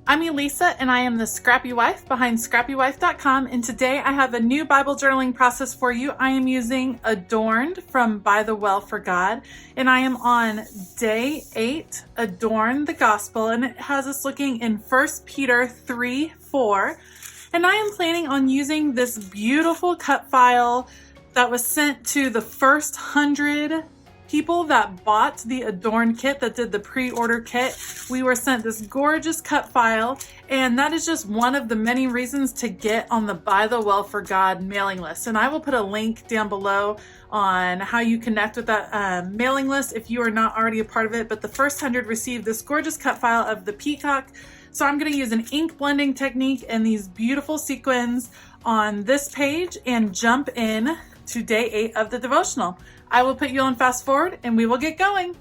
I'm Elisa, and I am the Scrappy Wife behind scrappywife.com, and today I have a new Bible journaling process for you. I am using Adorned from By the Well for God, and I am on day 8, Adorn the Gospel, and it has us looking in 1 Peter 3:4, and I am planning on using this beautiful cut file that was sent to the first 100 people that bought the Adorned kit, that did the pre-order kit. We were sent this gorgeous cut file, and that is just one of the many reasons to get on the By the Well for God mailing list. And I will put a link down below on how you connect with that mailing list if you are not already a part of it. But the first 100 received this gorgeous cut file of the peacock. So I'm going to use an ink blending technique and these beautiful sequins on this page and jump in to day 8 of the devotional. I will put you on fast forward and we will get going.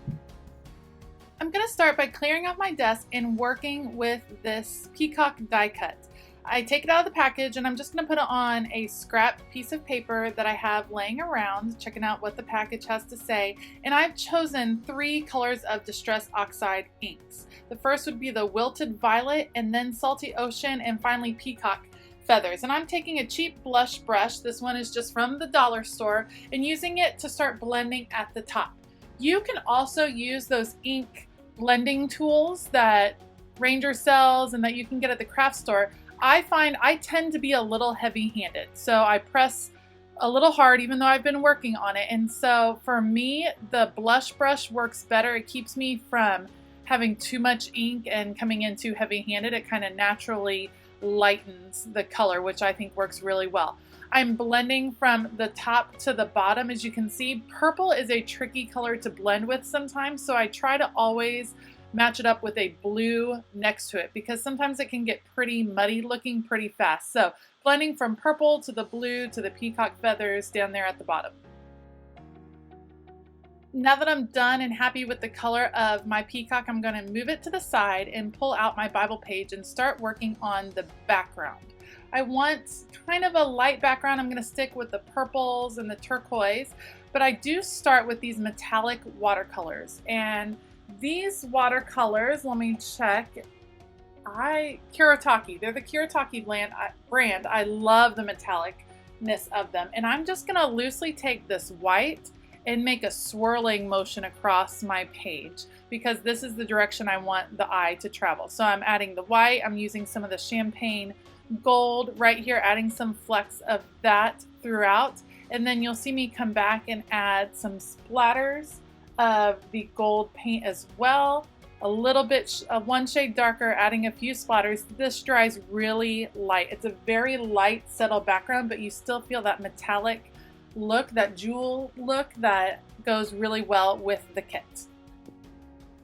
I'm going to start by clearing off my desk and working with this peacock die cut. I take it out of the package and I'm just going to put it on a scrap piece of paper that I have laying around, checking out what the package has to say. And I've chosen 3 colors of Distress Oxide inks. The first would be the Wilted Violet, and then Salty Ocean, and finally Peacock Feathers. And I'm taking a cheap blush brush, this one is just from the dollar store, and using it to start blending at the top. You can also use those ink blending tools that Ranger sells and that you can get at the craft store. I find I tend to be a little heavy-handed, so I press a little hard even though I've been working on it. And so for me, the blush brush works better. It keeps me from having too much ink and coming in too heavy-handed. It kind of naturally lightens the color, which I think works really well. I'm blending from the top to the bottom. As you can see, purple is a tricky color to blend with sometimes, so I try to always match it up with a blue next to it because sometimes it can get pretty muddy looking pretty fast. So blending from purple to the blue to the peacock feathers down there at the bottom. Now that I'm done and happy with the color of my peacock, I'm going to move it to the side and pull out my Bible page and start working on the background. I want kind of a light background. I'm going to stick with the purples and the turquoise, but I do start with these metallic watercolors. And these watercolors, let me check, Kuretake. They're the Kuretake brand. I love the metallicness of them. And I'm just going to loosely take this white and make a swirling motion across my page because this is the direction I want the eye to travel. So I'm adding the white, I'm using some of the champagne gold right here, adding some flecks of that throughout. And then you'll see me come back and add some splatters of the gold paint as well. A little bit, one shade darker, adding a few splatters. This dries really light. It's a very light, subtle background, but you still feel that metallic look, that jewel look that goes really well with the kit.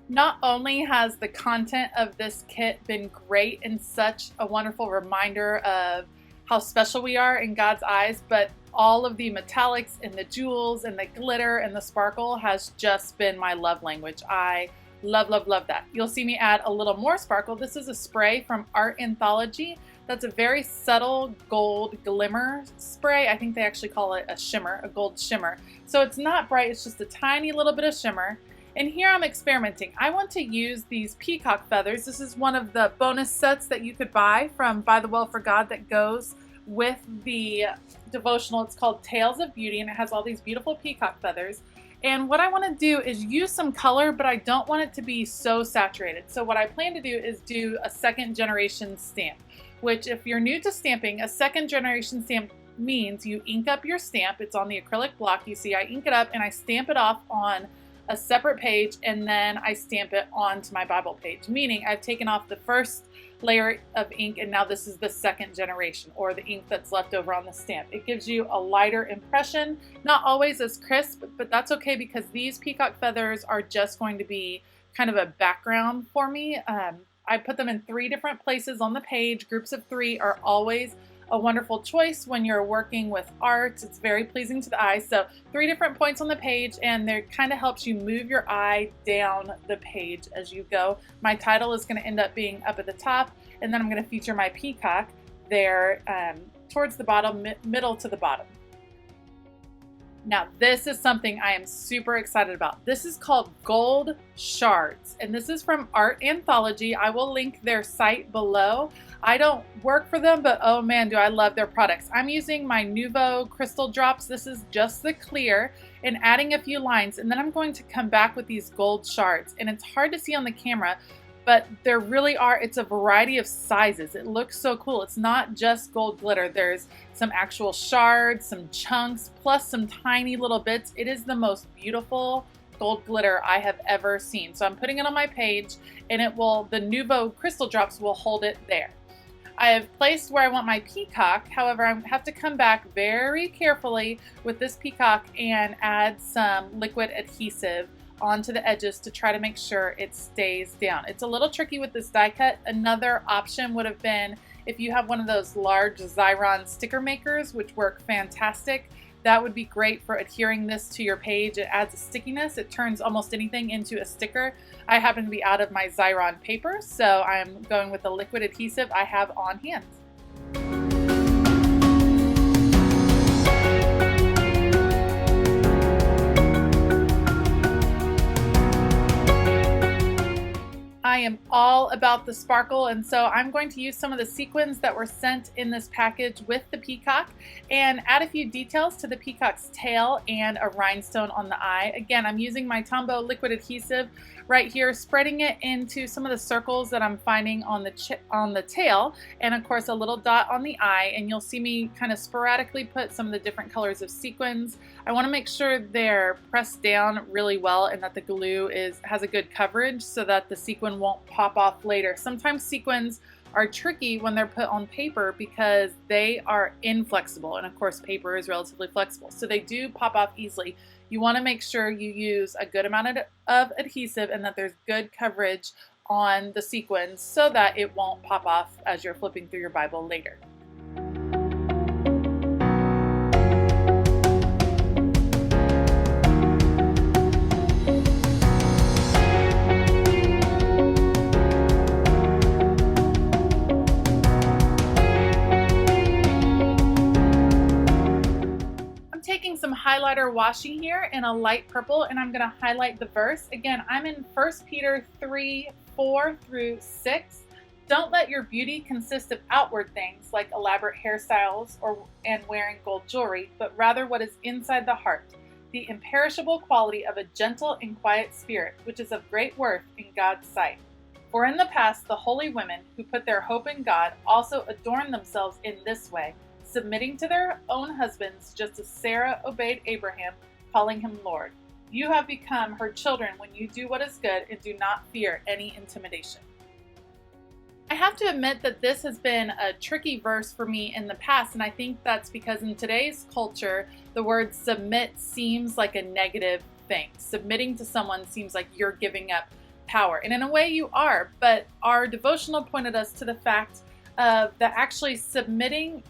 Not only has the content of this kit been great and such a wonderful reminder of how special we are in God's eyes, but all of the metallics and the jewels and the glitter and the sparkle has just been my love language. I love, love, love that. You'll see me add a little more sparkle. This is a spray from Art Anthology. That's a very subtle gold glimmer spray. I think they actually call it a shimmer, a gold shimmer. So it's not bright, it's just a tiny little bit of shimmer. And here I'm experimenting. I want to use these peacock feathers. This is one of the bonus sets that you could buy from By the Well for God that goes with the devotional. It's called Tales of Beauty, and it has all these beautiful peacock feathers. And what I want to do is use some color, but I don't want it to be so saturated. So what I plan to do is do a second generation stamp, which if you're new to stamping, a second generation stamp means you ink up your stamp. It's on the acrylic block. You see I ink it up and I stamp it off on a separate page, and then I stamp it onto my Bible page, meaning I've taken off the first layer of ink and now this is the second generation, or the ink that's left over on the stamp. It gives you a lighter impression, not always as crisp, but that's okay because these peacock feathers are just going to be kind of a background for me. I put them in 3 different places on the page. Groups of 3 are always a wonderful choice when you're working with art. It's very pleasing to the eye. So 3 different points on the page, and there kind of helps you move your eye down the page as you go. My title is going to end up being up at the top, and then I'm going to feature my peacock there towards the bottom, middle to the bottom. Now, this is something I am super excited about. This is called Gold Shards, and this is from Art Anthology. I will link their site below. I don't work for them, but oh man, do I love their products. I'm using my Nuvo crystal drops. This is just the clear, and adding a few lines, and then I'm going to come back with these gold shards. And it's hard to see on the camera, but there really are, it's a variety of sizes. It looks so cool. It's not just gold glitter. There's some actual shards, some chunks, plus some tiny little bits. It is the most beautiful gold glitter I have ever seen. So I'm putting it on my page, and the Nuvo crystal drops will hold it there. I have placed where I want my peacock. However, I have to come back very carefully with this peacock and add some liquid adhesive onto the edges to try to make sure it stays down. It's a little tricky with this die cut. Another option would have been if you have one of those large Xyron sticker makers, which work fantastic. That would be great for adhering this to your page. It adds a stickiness. It turns almost anything into a sticker. I happen to be out of my Xyron paper, so I'm going with the liquid adhesive I have on hand. I am all about the sparkle, and so I'm going to use some of the sequins that were sent in this package with the peacock and add a few details to the peacock's tail and a rhinestone on the eye. Again, I'm using my Tombow liquid adhesive right here, spreading it into some of the circles that I'm finding on the tail, and of course a little dot on the eye, and you'll see me kind of sporadically put some of the different colors of sequins. I want to make sure they're pressed down really well and that the glue has a good coverage so that the sequin won't pop off later. Sometimes sequins are tricky when they're put on paper because they are inflexible, and of course paper is relatively flexible, so they do pop off easily. You want to make sure you use a good amount of adhesive and that there's good coverage on the sequins so that it won't pop off as you're flipping through your Bible later. Some highlighter washi here in a light purple, and I'm going to highlight the verse. Again, I'm in 1 Peter 3:4-6. Don't let your beauty consist of outward things like elaborate hairstyles and wearing gold jewelry, but rather what is inside the heart, the imperishable quality of a gentle and quiet spirit, which is of great worth in God's sight. For in the past, the holy women who put their hope in God also adorned themselves in this way, submitting to their own husbands, just as Sarah obeyed Abraham, calling him Lord. You have become her children when you do what is good and do not fear any intimidation. I have to admit that this has been a tricky verse for me in the past, and I think that's because in today's culture, the word submit seems like a negative thing. Submitting to someone seems like you're giving up power, and in a way you are, but our devotional pointed us to the fact that actually submitting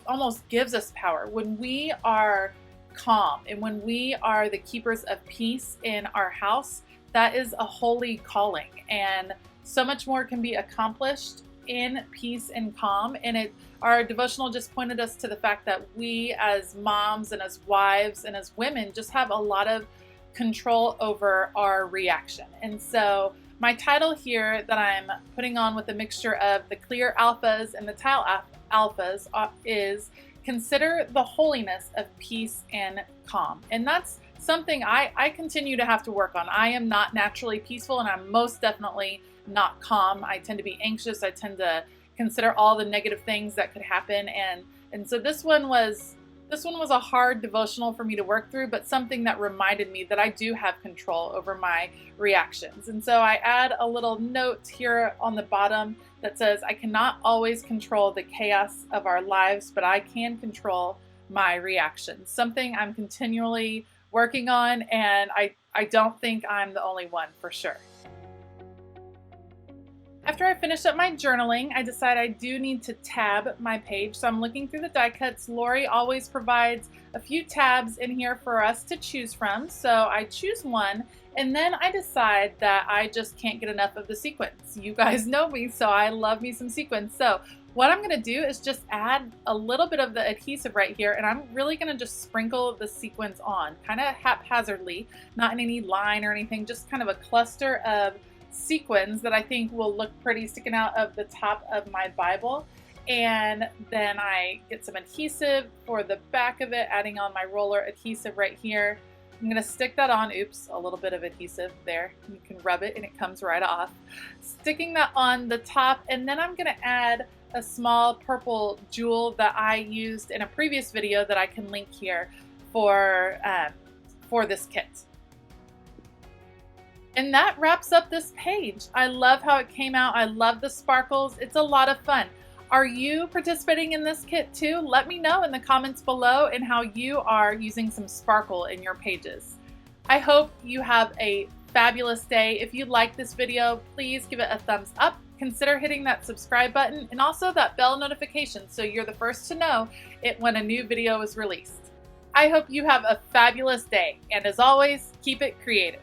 almost gives us power. When we are calm and when we are the keepers of peace in our house, that is a holy calling, and so much more can be accomplished in peace and calm. And our devotional just pointed us to the fact that we as moms and as wives and as women just have a lot of control over our reaction. And so my title here that I'm putting on with a mixture of the clear alphas and the tile alphas is Consider the Holiness of Peace and Calm. And that's something I continue to have to work on. I am not naturally peaceful, and I'm most definitely not calm. I tend to be anxious. I tend to consider all the negative things that could happen. And so this one was a hard devotional for me to work through, but something that reminded me that I do have control over my reactions. And so I add a little note here on the bottom that says, I cannot always control the chaos of our lives, but I can control my reactions. Something I'm continually working on, and I don't think I'm the only one, for sure. After I finish up my journaling, I decide I do need to tab my page. So I'm looking through the die cuts. Lori always provides a few tabs in here for us to choose from. So I choose one, and then I decide that I just can't get enough of the sequins. You guys know me, so I love me some sequins. So what I'm gonna do is just add a little bit of the adhesive right here, and I'm really gonna just sprinkle the sequins on, kind of haphazardly, not in any line or anything, just kind of a cluster of sequins that I think will look pretty sticking out of the top of my Bible. And then I get some adhesive for the back of it, adding on my roller adhesive right here. I'm gonna stick that on. Oops, a little bit of adhesive there. You can rub it and it comes right off. Sticking that on the top, and then I'm gonna add a small purple jewel that I used in a previous video that I can link here for this kit. And that wraps up this page. I love how it came out. I love the sparkles. It's a lot of fun. Are you participating in this kit too? Let me know in the comments below and how you are using some sparkle in your pages. I hope you have a fabulous day. If you like this video, please give it a thumbs up. Consider hitting that subscribe button and also that bell notification so you're the first to know it when a new video is released. I hope you have a fabulous day, and as always, keep it creative.